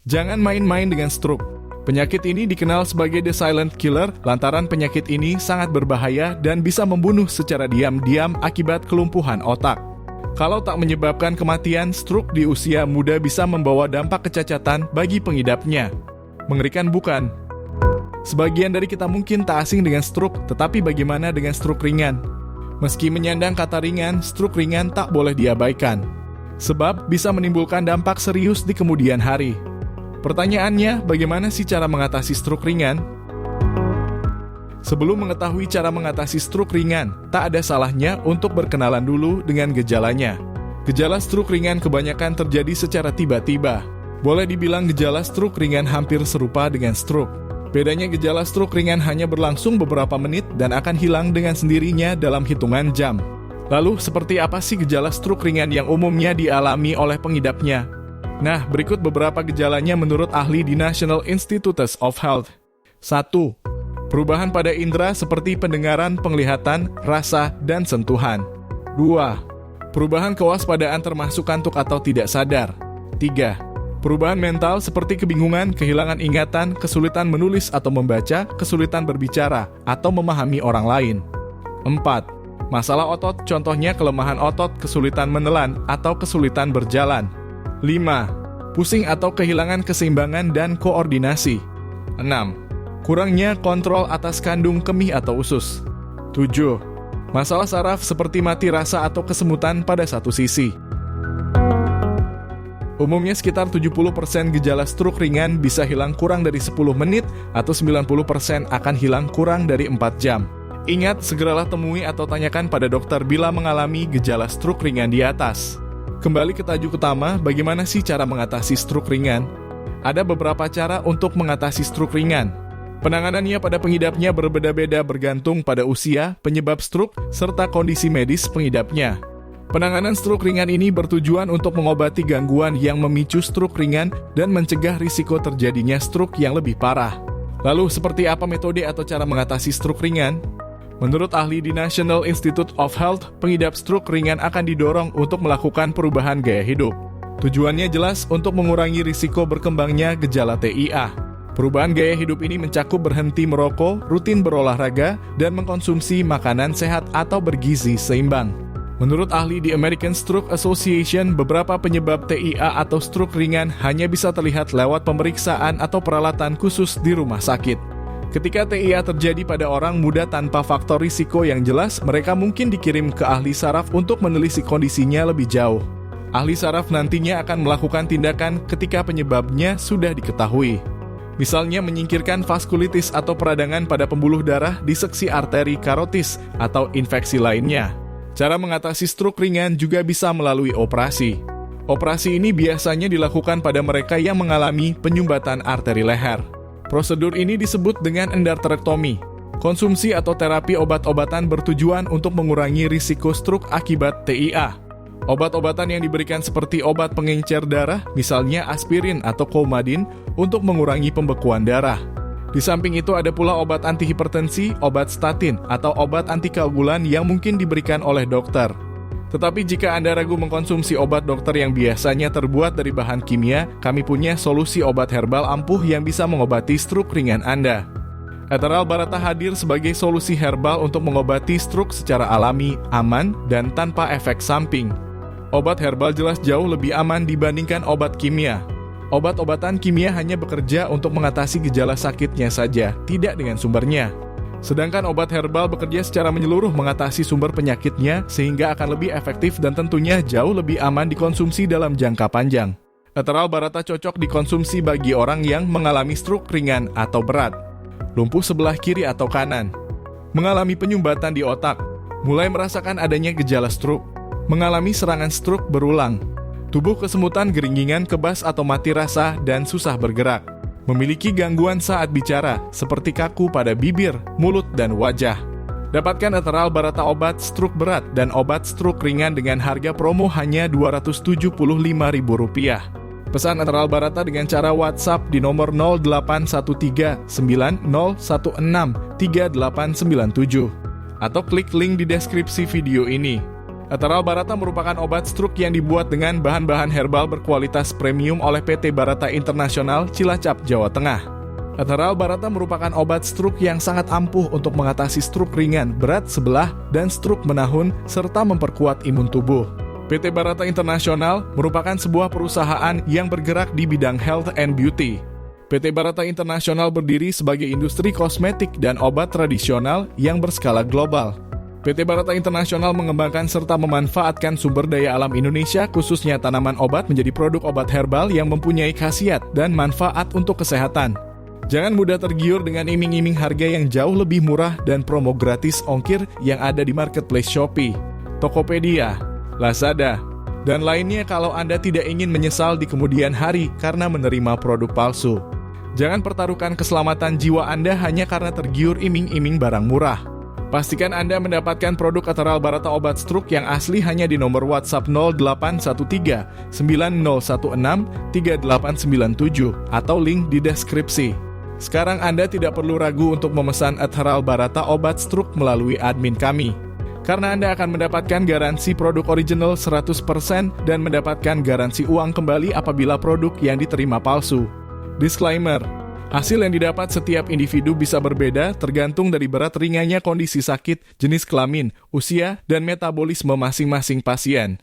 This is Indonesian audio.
Jangan main-main dengan stroke. Penyakit ini dikenal sebagai the silent killer lantaran penyakit ini sangat berbahaya dan bisa membunuh secara diam-diam akibat kelumpuhan otak. Kalau tak menyebabkan kematian, stroke di usia muda bisa membawa dampak kecacatan bagi pengidapnya. Mengerikan bukan? Sebagian dari kita mungkin tak asing dengan stroke, tetapi bagaimana dengan stroke ringan? Meski menyandang kata ringan, stroke ringan tak boleh diabaikan. Sebab bisa menimbulkan dampak serius di kemudian hari. Pertanyaannya, bagaimana sih cara mengatasi stroke ringan? Sebelum mengetahui cara mengatasi stroke ringan, tak ada salahnya untuk berkenalan dulu dengan gejalanya. Gejala stroke ringan kebanyakan terjadi secara tiba-tiba. Boleh dibilang gejala stroke ringan hampir serupa dengan stroke. Bedanya gejala stroke ringan hanya berlangsung beberapa menit dan akan hilang dengan sendirinya dalam hitungan jam. Lalu, seperti apa sih gejala stroke ringan yang umumnya dialami oleh pengidapnya? Nah, berikut beberapa gejalanya menurut ahli di National Institutes of Health. 1. Perubahan pada indera seperti pendengaran, penglihatan, rasa, dan sentuhan. 2. Perubahan kewaspadaan termasuk kantuk atau tidak sadar. 3. Perubahan mental seperti kebingungan, kehilangan ingatan, kesulitan menulis atau membaca, kesulitan berbicara, atau memahami orang lain. 4. Masalah otot, contohnya kelemahan otot, kesulitan menelan, atau kesulitan berjalan. 5. Pusing atau kehilangan keseimbangan dan koordinasi. 6. Kurangnya kontrol atas kandung kemih atau usus. 7. Masalah saraf seperti mati rasa atau kesemutan pada satu sisi. Umumnya sekitar 70% gejala stroke ringan bisa hilang kurang dari 10 menit atau 90% akan hilang kurang dari 4 jam. Ingat, segeralah temui atau tanyakan pada dokter bila mengalami gejala stroke ringan di atas. Kembali ke tajuk utama, bagaimana sih cara mengatasi stroke ringan? Ada beberapa cara untuk mengatasi stroke ringan. Penanganannya pada pengidapnya berbeda-beda bergantung pada usia, penyebab stroke, serta kondisi medis pengidapnya. Penanganan stroke ringan ini bertujuan untuk mengobati gangguan yang memicu stroke ringan dan mencegah risiko terjadinya stroke yang lebih parah. Lalu, seperti apa metode atau cara mengatasi stroke ringan? Menurut ahli di National Institute of Health, pengidap stroke ringan akan didorong untuk melakukan perubahan gaya hidup. Tujuannya jelas untuk mengurangi risiko berkembangnya gejala TIA. Perubahan gaya hidup ini mencakup berhenti merokok, rutin berolahraga, dan mengkonsumsi makanan sehat atau bergizi seimbang. Menurut ahli di American Stroke Association, beberapa penyebab TIA atau stroke ringan hanya bisa terlihat lewat pemeriksaan atau peralatan khusus di rumah sakit. Ketika TIA terjadi pada orang muda tanpa faktor risiko yang jelas, mereka mungkin dikirim ke ahli saraf untuk menelisik kondisinya lebih jauh. Ahli saraf nantinya akan melakukan tindakan ketika penyebabnya sudah diketahui. Misalnya menyingkirkan vaskulitis atau peradangan pada pembuluh darah di seksi arteri karotis atau infeksi lainnya. Cara mengatasi stroke ringan juga bisa melalui operasi. Operasi ini biasanya dilakukan pada mereka yang mengalami penyumbatan arteri leher. Prosedur ini disebut dengan endarterektomi. Konsumsi atau terapi obat-obatan bertujuan untuk mengurangi risiko stroke akibat TIA. Obat-obatan yang diberikan seperti obat pengencer darah, misalnya aspirin atau Coumadin, untuk mengurangi pembekuan darah. Di samping itu ada pula obat antihipertensi, obat statin, atau obat antikoagulan yang mungkin diberikan oleh dokter. Tetapi jika Anda ragu mengkonsumsi obat dokter yang biasanya terbuat dari bahan kimia, kami punya solusi obat herbal ampuh yang bisa mengobati stroke ringan Anda. Eteral Barata hadir sebagai solusi herbal untuk mengobati stroke secara alami, aman, dan tanpa efek samping. Obat herbal jelas jauh lebih aman dibandingkan obat kimia. Obat-obatan kimia hanya bekerja untuk mengatasi gejala sakitnya saja, tidak dengan sumbernya. Sedangkan obat herbal bekerja secara menyeluruh mengatasi sumber penyakitnya sehingga akan lebih efektif dan tentunya jauh lebih aman dikonsumsi dalam jangka panjang. Eteral Barata cocok dikonsumsi bagi orang yang mengalami stroke ringan atau berat, lumpuh sebelah kiri atau kanan, mengalami penyumbatan di otak, mulai merasakan adanya gejala stroke, mengalami serangan stroke berulang, tubuh kesemutan, geringgingan, kebas atau mati rasa, dan susah bergerak. Memiliki gangguan saat bicara, seperti kaku pada bibir, mulut, dan wajah. Dapatkan Eteral Barata obat stroke berat dan obat stroke ringan dengan harga promo hanya Rp275.000. Pesan Eteral Barata dengan cara WhatsApp di nomor 0813 9016 3897 atau klik link di deskripsi video ini. Ateral Barata merupakan obat stroke yang dibuat dengan bahan-bahan herbal berkualitas premium oleh PT Barata Internasional Cilacap, Jawa Tengah. Ateral Barata merupakan obat stroke yang sangat ampuh untuk mengatasi stroke ringan, berat sebelah, dan stroke menahun, serta memperkuat imun tubuh. PT Barata Internasional merupakan sebuah perusahaan yang bergerak di bidang health and beauty. PT Barata Internasional berdiri sebagai industri kosmetik dan obat tradisional yang berskala global. PT Barata Internasional mengembangkan serta memanfaatkan sumber daya alam Indonesia, khususnya tanaman obat, menjadi produk obat herbal yang mempunyai khasiat dan manfaat untuk kesehatan. Jangan mudah tergiur dengan iming-iming harga yang jauh lebih murah dan promo gratis ongkir yang ada di marketplace Shopee, Tokopedia, Lazada, dan lainnya kalau Anda tidak ingin menyesal di kemudian hari karena menerima produk palsu. Jangan pertaruhkan keselamatan jiwa Anda hanya karena tergiur iming-iming barang murah. Pastikan Anda mendapatkan produk Ateral Barata obat stroke yang asli hanya di nomor WhatsApp 0813 9016 3897 atau link di deskripsi. Sekarang Anda tidak perlu ragu untuk memesan Ateral Barata obat stroke melalui admin kami. Karena Anda akan mendapatkan garansi produk original 100% dan mendapatkan garansi uang kembali apabila produk yang diterima palsu. Disclaimer: hasil yang didapat setiap individu bisa berbeda tergantung dari berat ringannya kondisi sakit, jenis kelamin, usia, dan metabolisme masing-masing pasien.